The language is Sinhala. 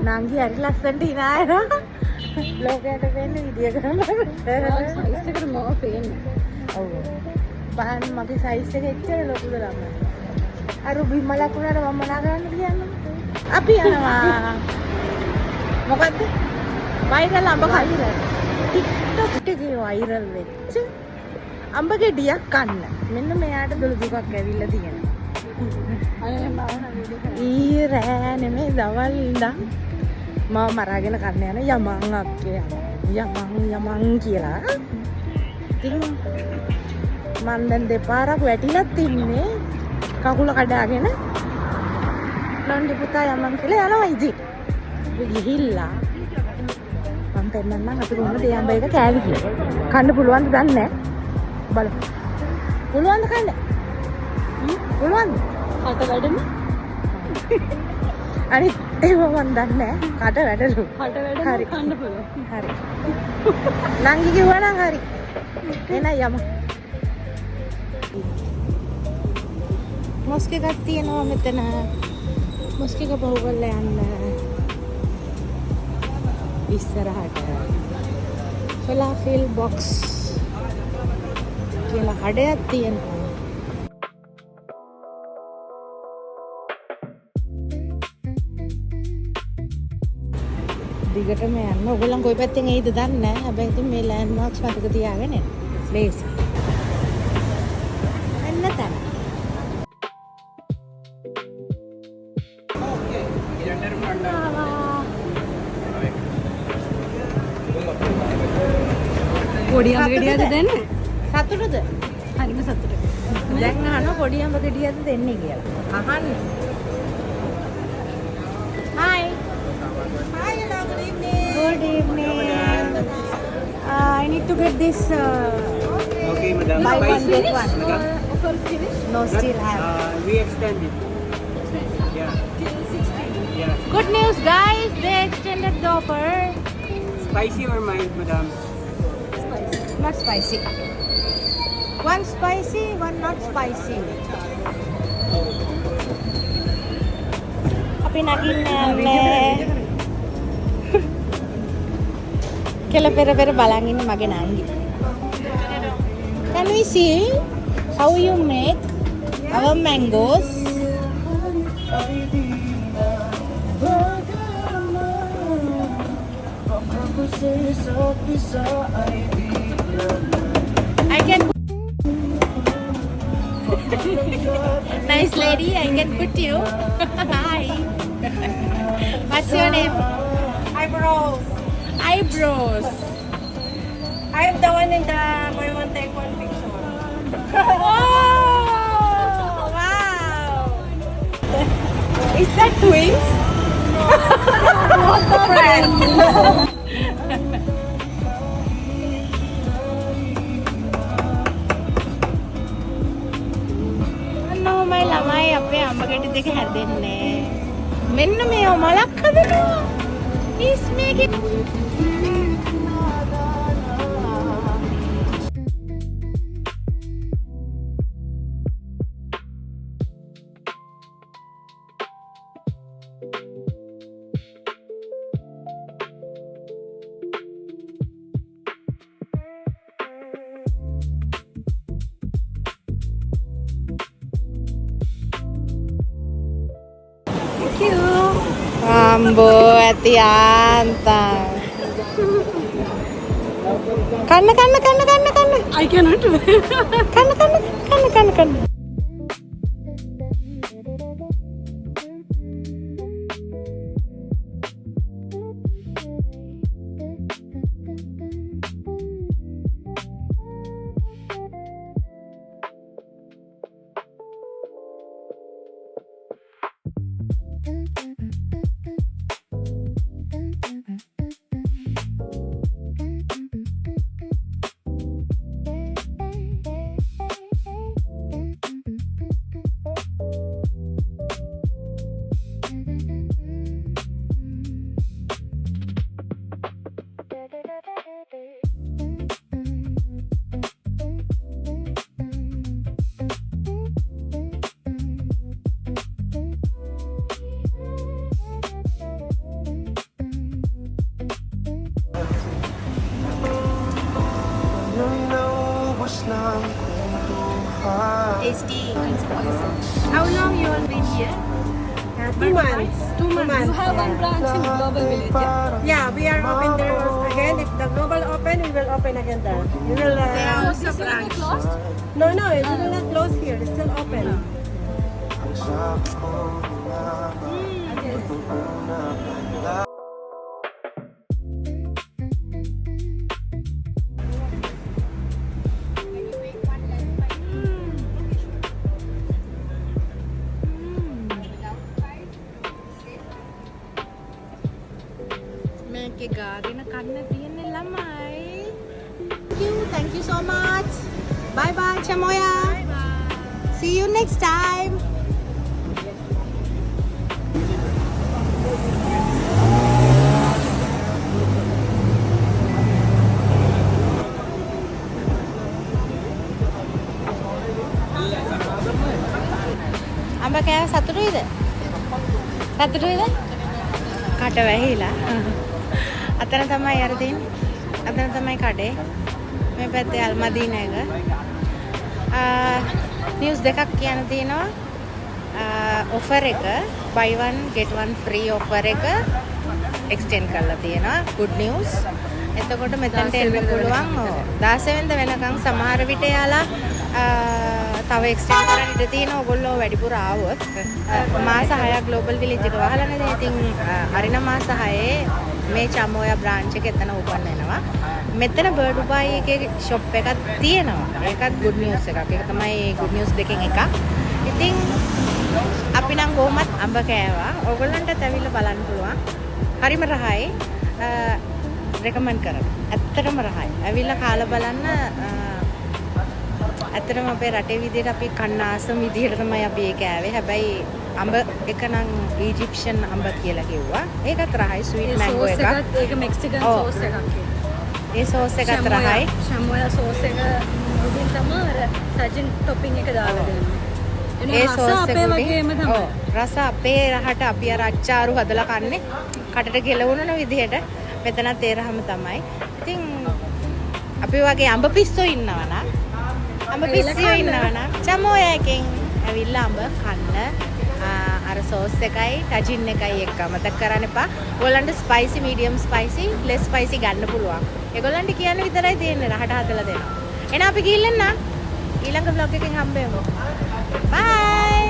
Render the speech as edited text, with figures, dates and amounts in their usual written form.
නංගි හරි ලස්සනට hina එනවා. ලෝකයට වෙන්නේ විදිය කරනවා. සයිස් එකට මම පේන්නේ. ඔව්. බලන්න මගේ සයිස් එක එච්චර ලොකුද ළමයි. අර බිමලක් උනාට මම මොනා කරන්න කියන්නේ? අපි යනවා. මොකද්ද? වයිරල් අඹ කන්න. TikTok එකේ වයිරල් වෙච්ච අඹ ගෙඩියක් කන්න. මෙන්න මෙයාට දොළ දුකක් ඇවිල්ලා තියෙනවා. ඊරෑ නෙමෙයි දවල් ඉඳන් මම මරාගෙන කන්න යන යමන් අක්කේ යමන් කියලා. ඉතින් මම දැන් දෙපාරක් වැටිලත් ඉන්නේ කකුල කඩාගෙන. නන්දි පුතා යමන් කියලා යනවා ඉතින්. ගිහිල්ලා මම පෙන්නන්නම් අපි කොහොමද යම්බ එක කෑවි කියලා. කන්න පුළුවන්ද දන්නේ නැහැ. බලමු. පුළුවන්ද කන්න? පුළුවන්ද? කට වැඩම. අනිත් ඒව මන් දන්නේ නැහැ. කට වැඩලු. කට වැඩම කන්න පුළුවන්. හරි. නංගි කිව්වා නම් හරි. එන යමු. මොස්ක් එකක් තියෙනවා මෙතන. මොස්ක් එක බහුව කරලා යන්න. ඉස්සරහට ෆලාෆෙල් බොක්ස් කියලා කඩයක් තියෙනවා. දිගටම යන්න. ඔයගොල්ලන් කොයි පැත්තෙන් එයිද දන්නේ නැහැ. හැබැයි ඉතින් මේ ලෑන්ඩ් මාක්ස් මතක තියාගෙන එන්න. ලේසි. එන්න තැන. පොඩි අඹ ගෙඩියද දෙන්නේ? සතුටුද? හරිම සතුටුයි. දැන් අහනවා පොඩි අඹ ගෙඩියද දෙන්නේ කියලා. අහන්න. Hi. Hi, hello, good evening. Good evening. I need to get this. Okay, madam. Buy one, Spicy, get one. madam. Offer finished? No, still have. We extended. Yeah. Till 16. Yeah. Good news, guys. They extended the offer. Spicy or mild, madam? Spicy. Not spicy. One spicy, one not spicy. අපි නගින්නේ කෙල පෙර බලන් ඉන්න මගේ නංගි. Can we see how you make our mangoes? I can nice lady, I can put you. Hi. What's your name? Eyebrows. Eyebrows. I'm the one in the buy one take one picture. Oh, wow. Is that twins? අන්නෝමයි ළමයි අපේ අම්මගෙඩි දෙක හැදෙන්නේ. මෙන්න මේ මලක් හදනවා. He's making Ambo ඇති ආන්තං. කන්න. I cannot. කන්න. tasty. How long you have been here? 2 months. 2 months. You have one branch in Global Village, yeah? Yeah, we are open there again. If the global open, we will open again there. We will. So this will be closed? No, we will not close here. It's still open. මේකේ ගාගෙන කන්න තියෙන්නේ ළමයි. Thank you so much. Bye bye Chamoya. See you next time. අඹ කෑව සතුටුයිද? සතුටුයිද? කට වැහිලා. අතන තමයි අර තියෙන්නේ. අතන තමයි කඩේ. මේ පැත්තේ අල්මදීන එක. නිවුස් දෙකක් කියන්න තියෙනවා. ඔෆර් එක buy one get one free offer එක extend කරලා තියෙනවා. good news. එතකොට මෙතනට එන්න පුළුවන්. 16 වෙනිදා වෙනකන් සමහර විට යාලා තව එක්ස්ටෙන්ඩ් කරන්න ඉඩ තියෙනවා. ඔයගොල්ලෝ වැඩිපුර ආවොත් මාස 6ක් ග්ලෝබල් විලේජ් එක වහලානේ. ඉතින් අරින මාස 6 මේ චමෝයා බ්‍රාන්ච් එක එතන ඕපන් වෙනවා. මෙතන බර්ඩ් ඩුබායි එකේ ෂොප් එකක් තියෙනවා. ඒකත් good news එකක්. ඒක තමයි good news දෙකෙන් එකක්. ඉතින් අපි නම් කොහොමත් අඹ කෑවා. ඔයගොල්ලන්ටත් ඇවිල්ලා බලන්න පුළුවන්. හරිම රහයි. රෙකමන්ඩ් කරනවා. ඇත්තටම රහයි. ඇවිල්ලා කාලා බලන්න. ඇත්තටම අපේ රටේ විදිහට අපි කන්න ආසම විදිහට තමයි අපි ඒක කෑවේ. හැබැයි අඹ එක නම් ඊජිප්ෂන් අඹ කියලා කිව්වා. ඒකත් රහයි ස්වීට් මැංගෝ එකක්. ඒක මෙක්සිකන් ඔව්. සෝස් එකක්. ඒ සෝස් එකත් රහයි. ෂමෝයා සෝස් එක උඩින් තමයි අර සජින් ටොපින් එක දාලා දෙන්නේ. ඒ සෝස් අපේ එක වගේම තමයි. ඔව්. රස අපේ රහට අපි අර අච්චාරු හදලා කන්නේ. කටට ගෙලවුනන විදිහට. මෙතනත් ඒ රහම තමයි. ඉතින් අපි වගේ අඹ පිස්සෝ ඉන්නවනම් අඹ පිස්සෝ ඉන්නවනම් චමෝයා එකෙන් ඇවිල්ලා අඹ කන්න. අර සෝස් එකයි ටජින් එකයි එක්ක මතක් කරන්න එපා. ඔයගොල්ලන්ට spicy medium spicy Lester spicy ගන්න පුළුවන්. ඒගොල්ලන්ට කියන්න විතරයි තියෙන්නේ රහට හදලා දෙනවා. එහෙනම් අපි ගිහින් එන්න. ඊළඟ vlog එකෙන් හම්බෙමු. බයි.